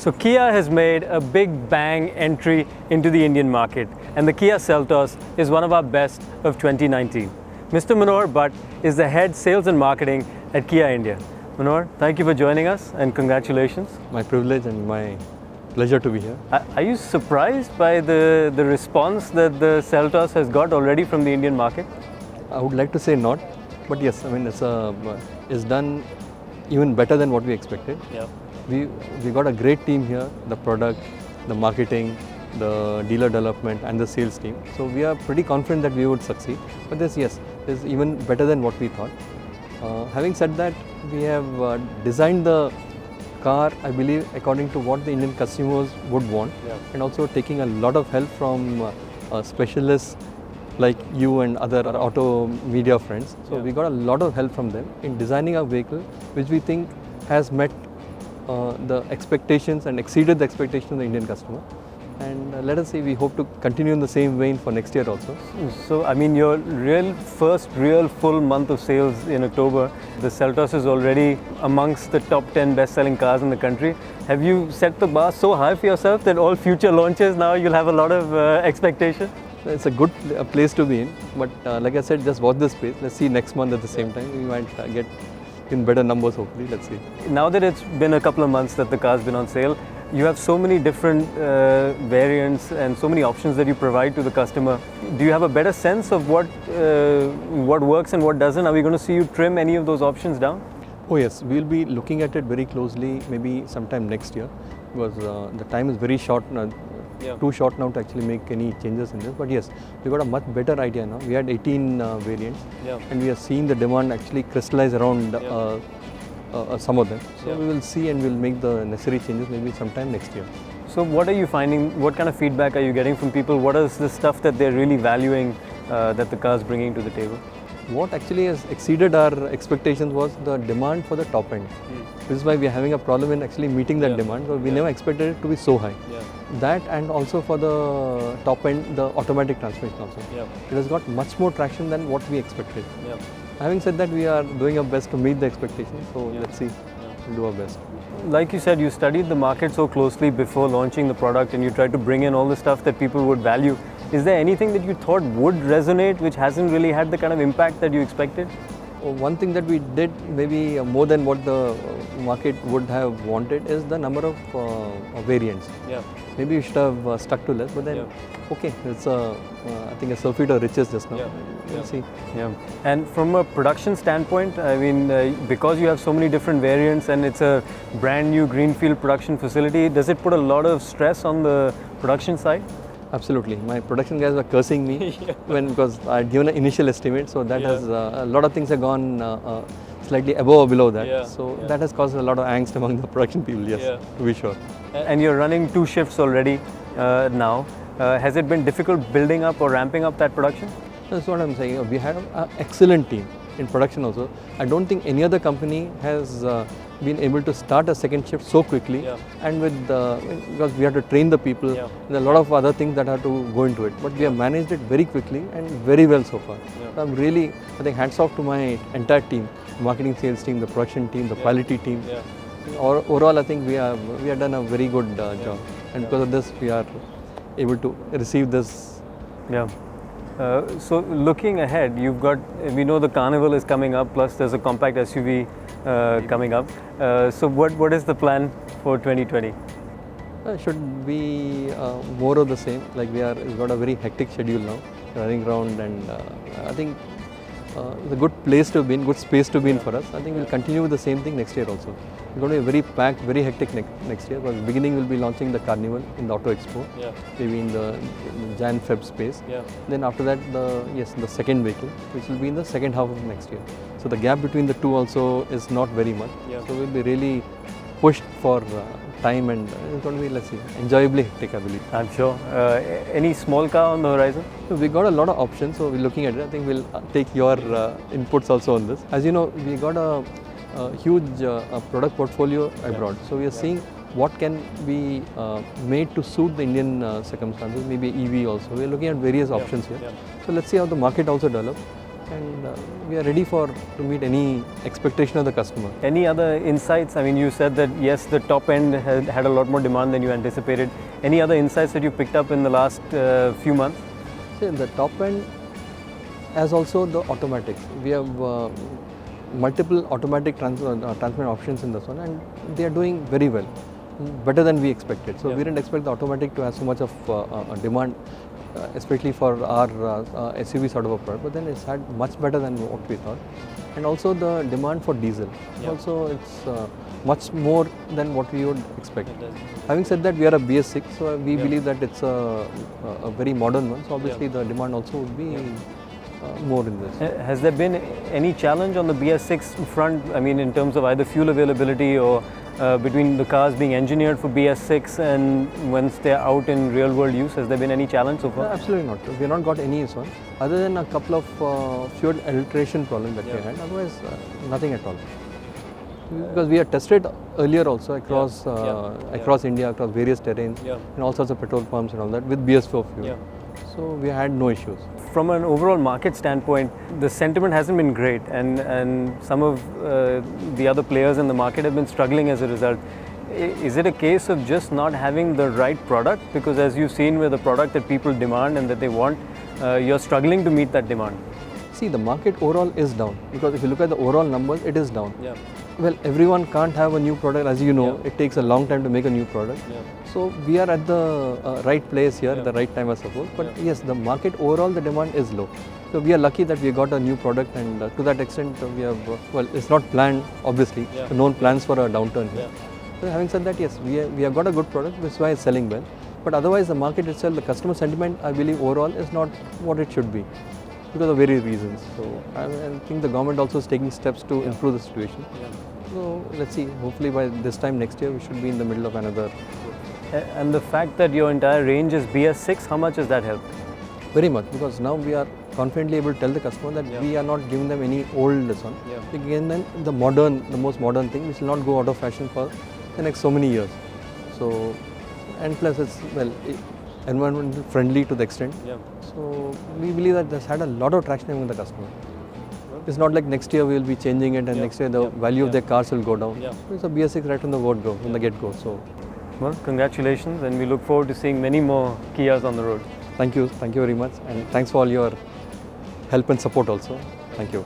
So Kia has made a big bang entry into the Indian market, and the Kia Seltos is one of our best of 2019. Mr. Manohar Bhat is the head sales and marketing at Kia India. Manohar, thank you for joining us and congratulations. My privilege and my pleasure to be here. Are you surprised by the response that the Seltos has got already from the Indian market? I would like to say not, but yes, I mean it's done even better than what we expected. Yeah. We got a great team here, the product, the marketing, the dealer development and the sales team. So we are pretty confident that we would succeed. But this, yes, is even better than what we thought. Having said that, we have designed the car, I believe, according to what the Indian consumers would want, and also taking a lot of help from specialists like you and other auto media friends. So we got a lot of help from them in designing a vehicle which we think has met the expectations and exceeded the expectations of the Indian customer. And let us see, we hope to continue in the same vein for next year also. So, I mean, your first real full month of sales in October, the Seltos is already amongst the top 10 best-selling cars in the country. Have you set the bar so high for yourself that all future launches now you'll have a lot of expectation? It's a good place to be in, but like I said, just watch this space. Let's see next month at the same time. We might get in better numbers hopefully, let's see. Now that it's been a couple of months that the car's been on sale, you have so many different variants and so many options that you provide to the customer. Do you have a better sense of what works and what doesn't? Are we going to see you trim any of those options down? Oh yes, we'll be looking at it very closely maybe sometime next year, because the time is very short now. Too short now to actually make any changes in this, but yes, we got a much better idea now. We had 18 variants, and we are seeing the demand actually crystallize around some of them. So we will see and we'll make the necessary changes maybe sometime next year. So what are you finding? What kind of feedback are you getting from people? What is the stuff that they're really valuing that the car is bringing to the table? What actually has exceeded our expectations was the demand for the top end. This is why we are having a problem in actually meeting that demand. So we never expected it to be so high. That, and also for the top end, the automatic transmission also. It has got much more traction than what we expected. Having said that, we are doing our best to meet the expectations. So let's see, we'll do our best. Like you said, you studied the market so closely before launching the product, and you tried to bring in all the stuff that people would value. Is there anything that you thought would resonate which hasn't really had the kind of impact that you expected? One thing that we did maybe more than what the market would have wanted is the number of variants. Maybe we should have stuck to less, but then okay, it's I think a surfeit of riches just now. We'll see. And from a production standpoint, I mean, because you have so many different variants and it's a brand new greenfield production facility, does it put a lot of stress on the production side? Absolutely. My production guys were cursing me because I had given an initial estimate, so that has a lot of things have gone slightly above or below that. So that has caused a lot of angst among the production people, to be sure. And you're running 2 shifts already now. Has it been difficult building up or ramping up that production? That's what I'm saying. We had an excellent team in production also. I don't think any other company has been able to start a second shift so quickly, and with because we have to train the people, there are a lot of other things that have to go into it, but we have managed it very quickly and very well so far. So I'm really, I think, hats off to my entire team, marketing, sales team, the production team, the quality team. Overall, I think we have done a very good job, and because of this we are able to receive this. So looking ahead, we know the Carnival is coming up, plus there's a compact SUV coming up. So what is the plan for 2020? Should be more of the same. Like we've got a very hectic schedule now, running around, and I think it's a good place to be in, good space to be in for us. I think we'll continue with the same thing next year also. It's going to be very packed, very hectic next year, because beginning we'll be launching the Carnival in the Auto Expo, maybe in the Jan-Feb space. Then after that, the second vehicle, which will be in the second half of next year. So the gap between the two also is not very much. So we'll be really pushed for time, and it's going to be, let's see, enjoyably hectic, I believe. I'm sure. Any small car on the horizon? So we got a lot of options, so we're looking at it. I think we'll take your inputs also on this. As you know, we got a huge product portfolio abroad. So we are seeing what can be made to suit the Indian circumstances, maybe EV also. We're looking at various options here. So let's see how the market also develops. and we are ready to meet any expectation of the customer. Any other insights? I mean, you said that yes, the top end had a lot more demand than you anticipated. Any other insights that you picked up in the last few months? See, the top end, as also the automatics. We have multiple automatic transmission options in this one, and they are doing very well, better than we expected. So we didn't expect the automatic to have so much of a demand, especially for our SUV sort of a product. But then it's had much better than what we thought, and also the demand for diesel. Also, it's much more than what we would expect. Having said that, we are a BS6, so we believe that it's a very modern one. So obviously, the demand also would be more in this. Has there been any challenge on the BS6 front? I mean, in terms of either fuel availability or between the cars being engineered for BS6 and once they're out in real world use, has there been any challenge so far? No, absolutely not. We have not got any one, other than a couple of fuel adulteration problems that we had. Otherwise, nothing at all. Because we had tested earlier also across across India, across various terrains, and all sorts of petrol pumps and all that with BS4 fuel. So we had no issues. From an overall market standpoint, the sentiment hasn't been great, and some of the other players in the market have been struggling as a result. Is it a case of just not having the right product? Because as you've seen with the product that people demand and that they want, you're struggling to meet that demand. See, the market overall is down, because if you look at the overall numbers, it is down. Well, everyone can't have a new product, as you know. It takes a long time to make a new product. So we are at the right place here, the right time, I suppose. But yes, the market overall, the demand is low. So we are lucky that we got a new product, and to that extent, we have, well, it's not planned, obviously, no plans for a downturn here. So having said that, yes, we have got a good product, which is why it's selling well. But otherwise, the market itself, the customer sentiment, I believe overall is not what it should be, because of various reasons. So I think the government also is taking steps to improve the situation. So let's see, hopefully by this time next year we should be in the middle of another. And the fact that your entire range is BS6, how much has that helped? Very much, because now we are confidently able to tell the customer that we are not giving them any old one. We give them the most modern thing, which will not go out of fashion for the next so many years. So, and plus it's, well, environmental friendly to the extent. So we believe that this had a lot of traction among the customer. It's not like next year we will be changing it, and next year the value of their cars will go down. It's a BS6 right from the get-go. So, well, congratulations, and we look forward to seeing many more Kias on the road. Thank you very much, and thanks for all your help and support also. Thank you.